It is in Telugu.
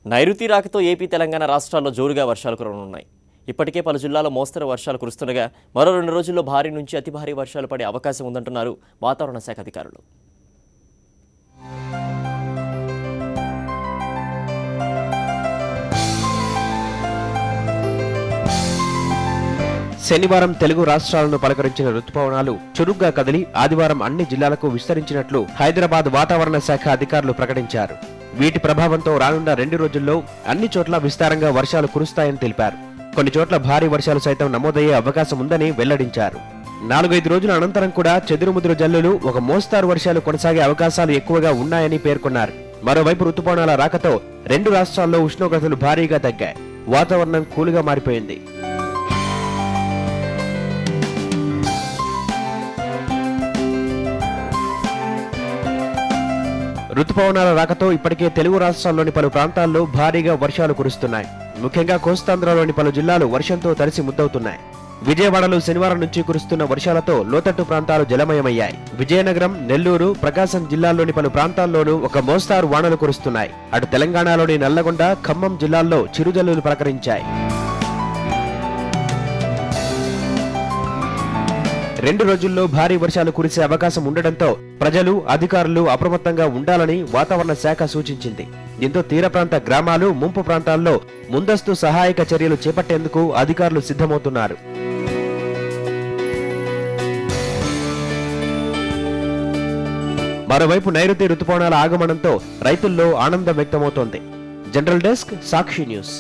నైరుతి రాకతో ఏపీ తెలంగాణ రాష్ట్రాల్లో జోరుగా వర్షాలు కురవనున్నాయి. ఇప్పటికే పలు జిల్లాల్లో మోస్తరు వర్షాలు కురుస్తుండగా మరో 2 రోజుల్లో భారీ నుంచి అతి భారీ వర్షాలు పడే అవకాశం ఉందంటున్నారు వాతావరణ శాఖ అధికారులు. శనివారం తెలుగు రాష్ట్రాలను పలకరించిన రుతుపవనాలు చురుగ్గా కదిలి ఆదివారం అన్ని జిల్లాలకు విస్తరించినట్లు హైదరాబాద్ వాతావరణ శాఖ అధికారులు ప్రకటించారు. వీటి ప్రభావంతో రానున్న 2 రోజుల్లో అన్ని చోట్ల విస్తారంగా వర్షాలు కురుస్తాయని తెలిపారు. కొన్ని చోట్ల భారీ వర్షాలు సైతం నమోదయ్యే అవకాశం ఉందని వెల్లడించారు. 4-5 రోజుల అనంతరం కూడా చెదురుముదురు జల్లులు, ఒక మోస్తారు వర్షాలు కొనసాగే అవకాశాలు ఎక్కువగా ఉన్నాయని పేర్కొన్నారు. మరోవైపు రుతుపవనాల రాకతో 2 రాష్ట్రాల్లో ఉష్ణోగ్రతలు భారీగా తగ్గాయి. వాతావరణం కూల్గా మారిపోయింది. రుతుపవనాల రాకతో ఇప్పటికే తెలుగు రాష్ట్రాల్లోని పలు ప్రాంతాల్లో భారీగా వర్షాలు కురుస్తున్నాయి. ముఖ్యంగా కోస్తాంధ్రలోని పలు జిల్లాలు వర్షంతో తడిసి ముద్దవుతున్నాయి. విజయవాడలో శనివారం నుంచి కురుస్తున్న వర్షాలతో లోతట్టు ప్రాంతాలు జలమయమయ్యాయి. విజయనగరం, నెల్లూరు, ప్రకాశం జిల్లాల్లోని పలు ప్రాంతాల్లోనూ ఒక మోస్తారు వానలు కురుస్తున్నాయి. అటు తెలంగాణలోని నల్లగొండ, ఖమ్మం జిల్లాల్లో చిరుజల్లులు పలకరించాయి. 2 రోజుల్లో భారీ వర్షాలు కురిసే అవకాశం ఉండడంతో ప్రజలు, అధికారులు అప్రమత్తంగా ఉండాలని వాతావరణ శాఖ సూచించింది. దీంతో తీర ప్రాంత గ్రామాలు, ముంపు ప్రాంతాల్లో ముందస్తు సహాయక చర్యలు చేపట్టేందుకు అధికారులు సిద్ధమవుతున్నారు. మరోవైపు నైరుతి రుతుపవనాల ఆగమనంతో రైతుల్లో ఆనందం వ్యక్తమవుతోంది. జనరల్ డెస్క్, సాక్షి న్యూస్.